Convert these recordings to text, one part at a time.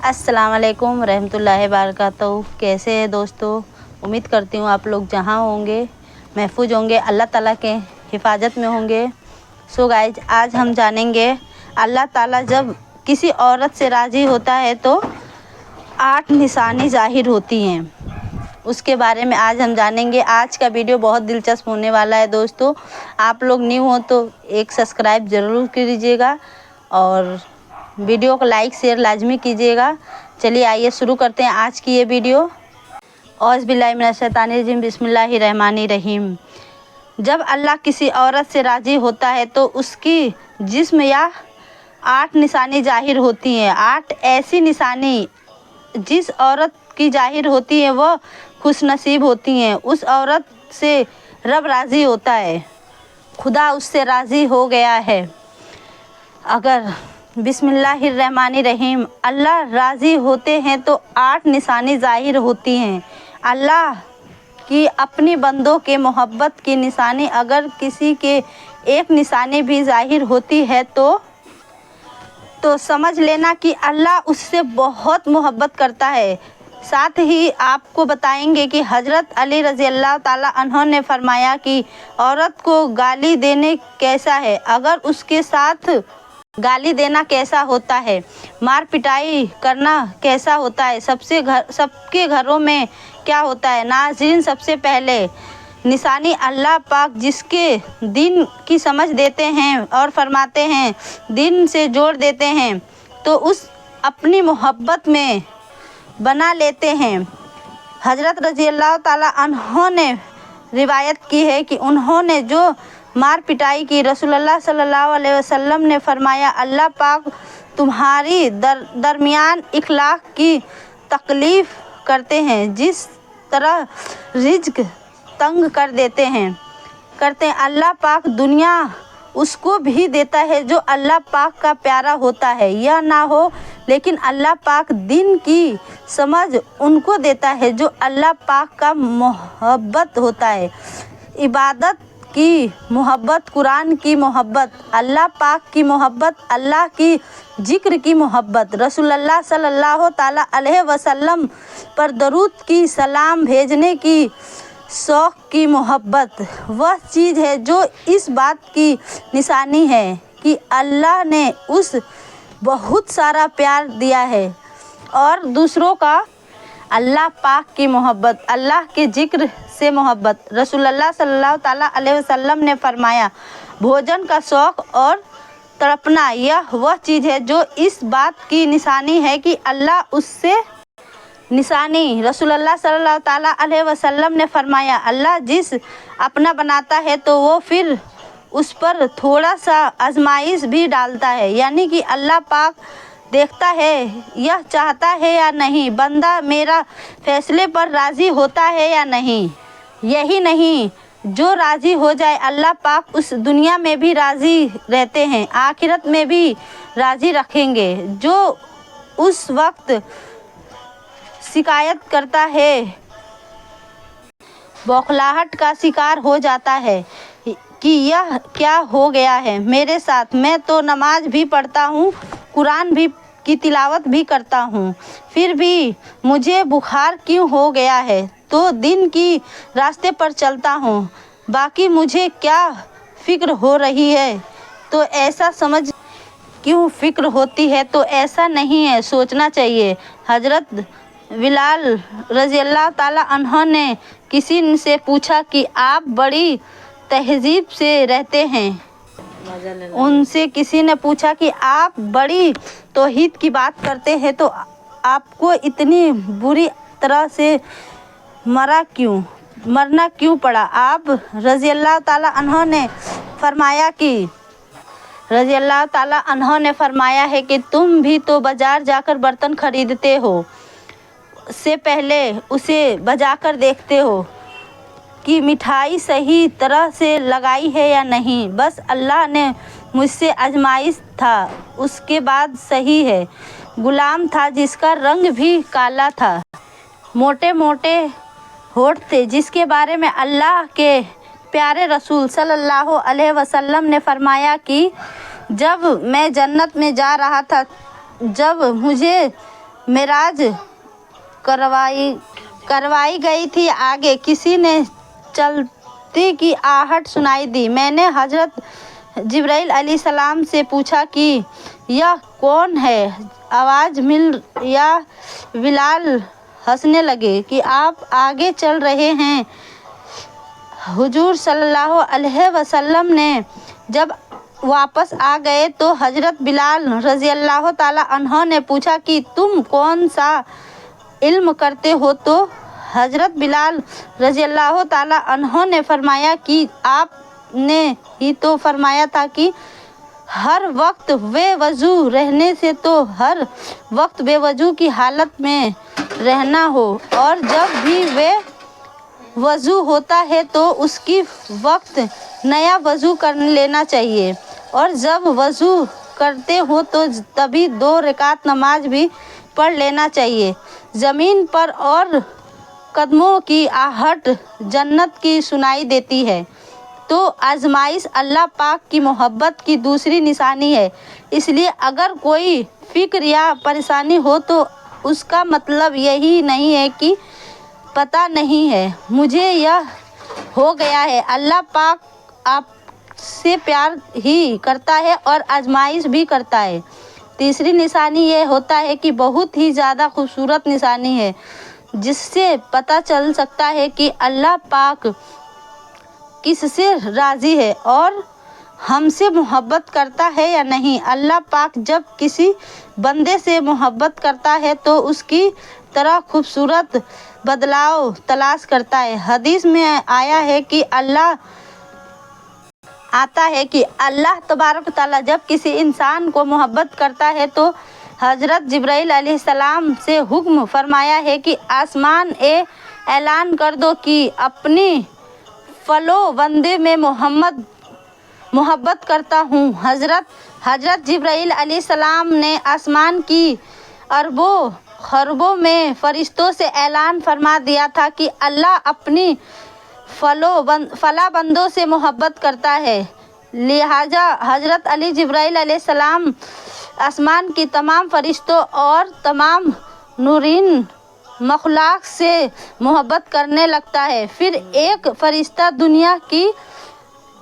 अस्सलाम वालेकुम रहमतुल्लाहि बरकातहू। कैसे हैं दोस्तों? उम्मीद करती हूँ आप लोग जहाँ होंगे महफूज होंगे, अल्लाह ताला के हिफाजत में होंगे। सो गाइज, आज हम जानेंगे अल्लाह ताला जब किसी औरत से राज़ी होता है तो 8 निशानी ज़ाहिर होती हैं, उसके बारे में आज हम जानेंगे। आज का वीडियो बहुत दिलचस्प होने वाला है दोस्तों। आप लोग न्यू हो तो एक सब्सक्राइब ज़रूर कीजिएगा और वीडियो को लाइक शेयर लाजमी कीजिएगा। चलिए आइए शुरू करते हैं आज की ये वीडियो। औज़ बिल्लाहि मिनश शैतानिर रजीम, बिस्मिल्लाहिर रहमानिर रहीम। जब अल्लाह किसी औरत से राज़ी होता है तो उसकी जिस्म या 8 निशानी ज़ाहिर होती हैं। 8 ऐसी निशानी जिस औरत की ज़ाहिर होती है वह खुशनसीब होती हैं। उस औरत से रब राज़ी होता है, खुदा उससे राज़ी हो गया है। अगर बिस्मिल्लाहिर्रहमानिर्रहीम, अल्लाह राज़ी होते हैं तो 8 निशानी ज़ाहिर होती हैं। अल्लाह की अपनी बंदों के मोहब्बत की निशानी अगर किसी के एक निशानी भी ज़ाहिर होती है तो समझ लेना कि अल्लाह उससे बहुत मोहब्बत करता है। साथ ही आपको बताएंगे कि हज़रत अली रज़ी अल्लाह ताला अन्हो ने फरमाया कि औरत को गाली देने कैसा है, अगर उसके साथ गाली देना कैसा होता है, मार पिटाई करना कैसा होता है, सबके घरों में क्या होता है। नाज़रीन, सबसे पहले निशानी अल्लाह पाक जिसके दिन की समझ देते हैं और फरमाते हैं दिन से जोड़ देते हैं तो उस अपनी मोहब्बत में बना लेते हैं। हज़रत रज़ी अल्लाह ताला अन्हों ने रिवायत की है कि उन्होंने जो मार पिटाई की, रसूलुल्लाह सल्लल्लाहु अलैहि वसल्लम ने फरमाया अल्लाह पाक तुम्हारी दरमियान इखलाक की तकलीफ़ करते हैं, जिस तरह रिज्क तंग कर देते हैं अल्लाह पाक दुनिया उसको भी देता है जो अल्लाह पाक का प्यारा होता है। यह ना हो लेकिन अल्लाह पाक दिन की समझ उनको देता है जो अल्लाह पाक का मोहब्बत होता है। इबादत की मोहब्बत, कुरान की मोहब्बत, अल्लाह पाक की मोहब्बत, अल्लाह की जिक्र की मोहब्बत, रसूलुल्लाह सल्लल्लाहु ताला अलैहि वसल्लम पर दरूद की सलाम भेजने की शौक़ की मोहब्बत, वह चीज़ है जो इस बात की निशानी है कि अल्लाह ने उस बहुत सारा प्यार दिया है। और दूसरों का अल्लाह पाक की मोहब्बत, अल्लाह के जिक्र से मोहब्बत, रसूलुल्लाह सल्लल्लाहु ताला अलैहि वसल्लम ने फरमाया भोजन का शौक़ और तड़पना यह वह चीज़ है जो इस बात की निशानी है कि अल्लाह उससे निशानी, रसूलुल्लाह सल्लल्लाहु ताला अलैहि वसल्लम ने फरमाया अल्लाह जिस अपना बनाता है तो वो फिर उस पर थोड़ा सा आजमाइश भी डालता है, यानी कि अल्लाह पाक देखता है यह चाहता है या नहीं, बंदा मेरा फैसले पर राज़ी होता है या नहीं। यही नहीं, जो राज़ी हो जाए अल्लाह पाक उस दुनिया में भी राज़ी रहते हैं, आखिरत में भी राज़ी रखेंगे। जो उस वक्त शिकायत करता है, बौखलाहट का शिकार हो जाता है कि यह क्या हो गया है मेरे साथ, मैं तो नमाज भी पढ़ता हूँ, कुरान भी की तिलावत भी करता हूँ, फिर भी मुझे बुखार क्यों हो गया है, तो दिन की रास्ते पर चलता हूँ, बाकी मुझे क्या फ़िक्र हो रही है, तो ऐसा समझ क्यों फ़िक्र होती है, तो ऐसा नहीं है, सोचना चाहिए। हज़रत बिलाल रज़ी अल्लाह ताला अन्हों ने किसी से पूछा कि आप बड़ी तहज़ीब से रहते हैं, उनसे किसी ने पूछा कि आप बड़ी तौहीद की बात करते हैं तो आपको इतनी बुरी तरह से मरना क्यों पड़ा। आप रज़ी अल्लाह ताला अन्हों ने फरमाया है कि तुम भी तो बाज़ार जाकर बर्तन खरीदते हो, से पहले उसे बजाकर देखते हो कि मिठाई सही तरह से लगाई है या नहीं, बस अल्लाह ने मुझसे आजमाइश था, उसके बाद सही है। गुलाम था जिसका रंग भी काला था, मोटे मोटे होठ थे, जिसके बारे में अल्लाह के प्यारे रसूल सल्लल्लाहु अलैहि वसल्लम ने फरमाया कि जब मैं जन्नत में जा रहा था, जब मुझे मेराज करवाई गई थी। आगे किसी ने चलती की आहट सुनाई दी। मैंने हजरत जिब्राइल अलैहिस्सलाम से पूछा कि यह कौन है? आवाज़ मिल या बिलाल हंसने लगे कि आप आगे चल रहे हैं। हुजूर सल्लल्लाहु अलैहि वसल्लम ने जब वापस आ गए तो हजरत बिलाल रज़ी अल्लाह ताला अन्हो ने पूछा कि तुम कौन सा इल्म करते हो? तो हजरत बिलाल रज़ी अल्लाह ताला अन्हो ने फरमाया कि आपने ही तो फरमाया था कि हर वक्त बेवजू रहने से तो हर वक्त बेवजू की हालत में रहना हो, और जब भी वे वज़ू होता है तो उसकी वक्त नया वज़ू कर लेना चाहिए, और जब वज़ू करते हो तो तभी 2 रकात नमाज भी पढ़ लेना चाहिए। ज़मीन पर और कदमों की आहट जन्नत की सुनाई देती है। तो आजमाइश अल्लाह पाक की मोहब्बत की दूसरी निशानी है। इसलिए अगर कोई फ़िक्र या परेशानी हो तो उसका मतलब यही नहीं है कि पता नहीं है, मुझे यह हो गया है। अल्लाह पाक आपसे प्यार ही करता है और आजमाइश भी करता है। तीसरी निशानी ये होता है कि बहुत ही ज़्यादा खूबसूरत निशानी है, जिससे पता चल सकता है कि अल्लाह पाक किससे राज़ी है और हमसे मोहब्बत करता है या नहीं। अल्लाह पाक जब किसी बंदे से मोहब्बत करता है तो उसकी तरह खूबसूरत बदलाव तलाश करता है। हदीस में आया है कि अल्लाह तबारक ताला जब किसी इंसान को मोहब्बत करता है तो हजरत जिब्राइल अलैहिस्सलाम से हुक्म फरमाया है कि आसमान ऐलान कर दो कि अपनी फलो बंदे में मोहब्बत करता हूँ। हजरत जिब्राइल अलैहिस्सलाम ने आसमान की अरबों खरबों में फरिश्तों से ऐलान फरमा दिया था कि अल्लाह अपनी फला बंदों से मोहब्बत करता है। लिहाजा हजरत अली जिब्राइल अलैहिस्सलाम आसमान की तमाम फरिश्तों और तमाम नूरीन मखलूक से मोहब्बत करने लगता है। फिर एक फरिश्ता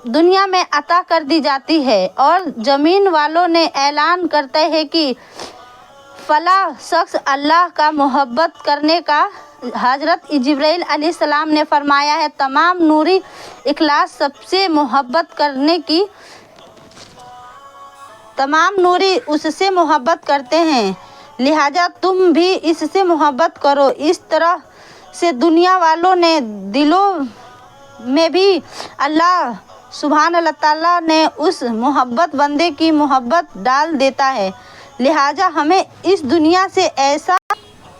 दुनिया में अता कर दी जाती है और ज़मीन वालों ने ऐलान करते हैं कि फला शख्स अल्लाह का मोहब्बत करने का। हजरत जिब्राइल अलैहिस्सलाम ने फरमाया है तमाम नूरी इखलास सबसे मोहब्बत करने की, तमाम नूरी उससे मोहब्बत करते हैं, लिहाजा तुम भी इससे मोहब्बत करो। इस तरह से दुनिया वालों ने दिलों में भी अल्लाह सुभान अल्लाह ताला ने उस मोहब्बत बंदे की मोहब्बत डाल देता है। लिहाजा हमें इस दुनिया से ऐसा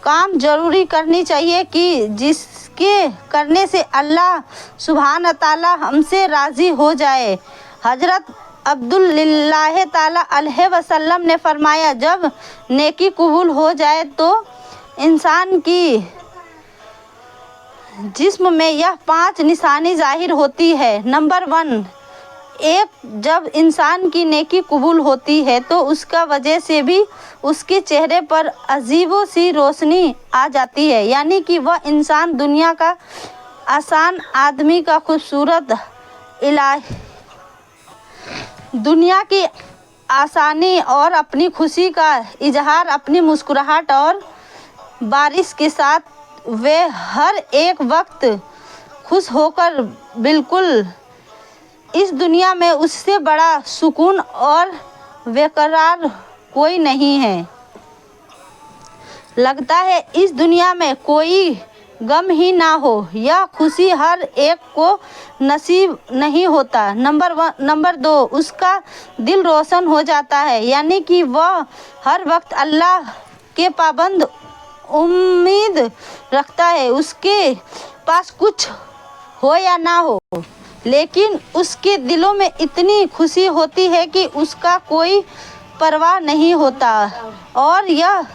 काम जरूरी करनी चाहिए कि जिसके करने से अल्लाह सुभान ताला हमसे राज़ी हो जाए। हजरत अब्दुल्लाह ताला अलैहि वसल्लम ने फरमाया जब नेकी कबूल हो जाए तो इंसान की जिस्म में यह 5 निशानी ज़ाहिर होती है। नंबर 1, जब इंसान की नेकी कबूल होती है तो उसका वजह से भी उसके चेहरे पर अजीबो सी रोशनी आ जाती है, यानी कि वह इंसान दुनिया का आसान आदमी का खूबसूरत इलाही दुनिया की आसानी और अपनी खुशी का इजहार अपनी मुस्कुराहट और बारिश के साथ वे हर एक वक्त खुश होकर बिल्कुल इस दुनिया में उससे बड़ा सुकून और बेकरार कोई नहीं है। लगता है इस दुनिया में कोई गम ही ना हो, यह खुशी हर एक को नसीब नहीं होता। नंबर 2, उसका दिल रोशन हो जाता है, यानी कि वह हर वक्त अल्लाह के पाबंद उम्मीद रखता है। उसके पास कुछ हो या ना हो, लेकिन उसके दिलों में इतनी खुशी होती है कि उसका कोई परवाह नहीं होता। और यह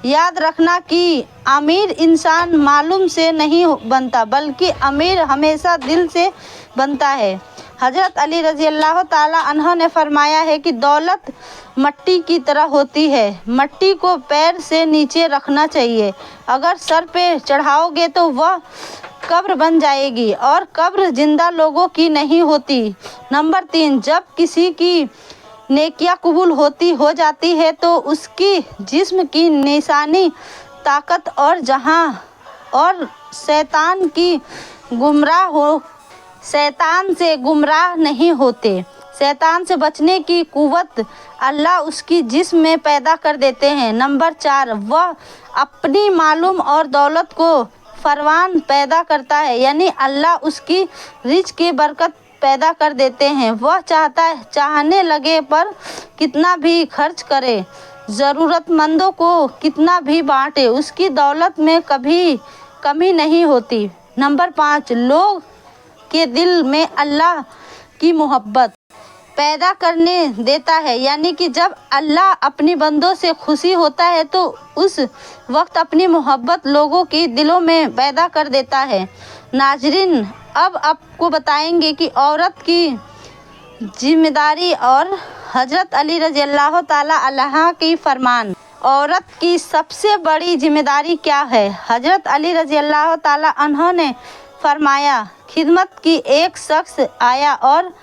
याद रखना कि अमीर इंसान मालूम से नहीं बनता, बल्कि अमीर हमेशा दिल से बनता है। हज़रत अली रज़ी अल्लाह ताला अन्हो ने फरमाया है कि दौलत मट्टी की तरह होती है, मट्टी को पैर से नीचे रखना चाहिए, अगर सर पे चढ़ाओगे तो वह कब्र बन जाएगी और कब्र जिंदा लोगों की नहीं होती। नंबर 3, जब किसी की नेकियां कबूल हो जाती है तो उसकी जिस्म की निशानी ताकत और जहां और शैतान से गुमराह नहीं होते। शैतान से बचने की कुव्वत अल्लाह उसकी जिस्म में पैदा कर देते हैं। नंबर 4, वह अपनी मालूम और दौलत को फरवान पैदा करता है, यानी अल्लाह उसकी रिज़्क़ की बरकत पैदा कर देते हैं। वह चाहने लगे पर कितना भी खर्च करे, ज़रूरतमंदों को कितना भी बांटे, उसकी दौलत में कभी कमी नहीं होती। नंबर 5, लोग के दिल में अल्लाह की मोहब्बत पैदा करने देता है, यानी कि जब अल्लाह अपनी बंदों से खुशी होता है तो उस वक्त अपनी मोहब्बत लोगों के दिलों में पैदा कर देता है। नाज़रीन, अब आपको बताएंगे कि औरत की जिम्मेदारी और हज़रत अली रज़ी अल्लाह ताला अन्हा की फरमान। औरत की सबसे बड़ी जिम्मेदारी क्या है? हज़रत अली रज़ी अल्लाह ताला अन्हा ने फरमाया, खिदमत की एक शख्स आया और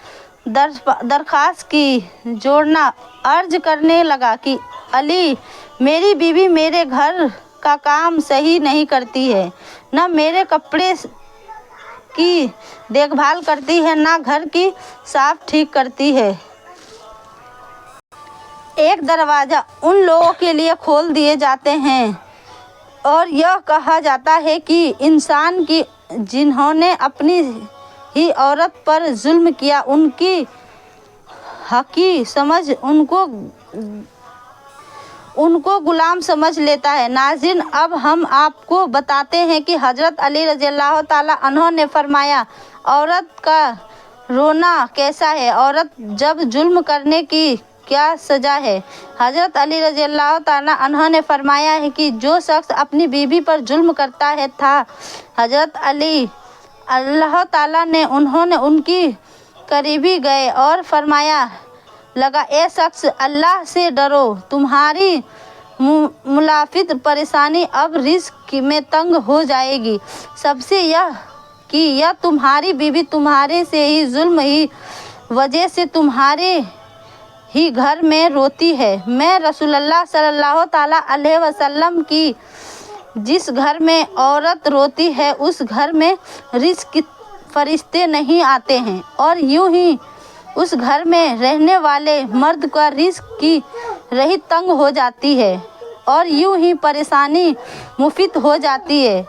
दरख्वास्त की जोड़ना अर्ज करने लगा कि अली, मेरी बीवी मेरे घर का काम सही नहीं करती है, न मेरे कपड़े की देखभाल करती है, ना घर की साफ ठीक करती है। एक दरवाज़ा उन लोगों के लिए खोल दिए जाते हैं और यह कहा जाता है कि इंसान की जिन्होंने अपनी ही औरत पर जुल्म किया, उनकी हकी समझ उनको गुलाम समझ लेता है। नाज़रीन, अब हम आपको बताते हैं कि हज़रत अली रज़ी अल्लाह ताला अन्हो ने फरमाया, औरत का रोना कैसा है, औरत जब जुल्म करने की क्या सज़ा है। हज़रत अली रज़ी अल्लाह ताला अन्हो ने फरमाया है कि जो शख्स अपनी बीवी पर जुल्म करता है था, हज़रत अली अल्लाह ताला ने उन्होंने उनकी करीबी गए और फरमाया लगा, ए शख्स, अल्लाह से डरो, तुम्हारी मुलाफित परेशानी अब रिज़्क़ में तंग हो जाएगी। सबसे यह कि यह तुम्हारी बीवी तुम्हारे से ही जुल्म ही वजह से तुम्हारे ही घर में रोती है। मैं रसूलुल्लाह सल्लल्लाहु ताला अलैहि वसल्लम की जिस घर में औरत रोती है उस घर में रिज़्क़ के फरिश्ते नहीं आते हैं और यूं ही उस घर में रहने वाले मर्द का रिज़्क़ की रही तंग हो जाती है और यूं ही परेशानी मुफीद हो जाती है।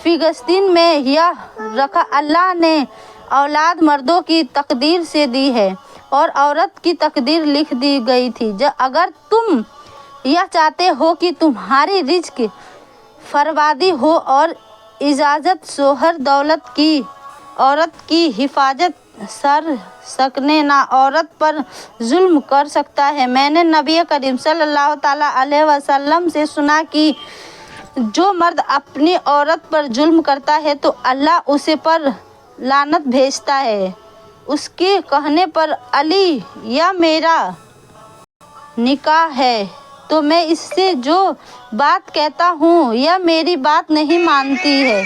फ़िलिस्तीन में यह रखा, अल्लाह ने औलाद मर्दों की तकदीर से दी है और औरत की तकदीर लिख दी गई थी। अगर तुम यह चाहते हो कि तुम्हारी रिज़्क़ फरवादी हो और इजाज़त शोहर औरत की हिफाजत सर सकने ना औरत पर जुल्म कर सकता है। मैंने नबी करीम सल्लल्लाहु ताला अलैहि वसल्लम से सुना कि जो मर्द अपनी औरत पर जुल्म करता है तो अल्लाह उसे पर लानत भेजता है। उसके कहने पर, अली, यह मेरा निकाह है, तो मैं इससे जो बात कहता हूँ यह मेरी बात नहीं मानती है।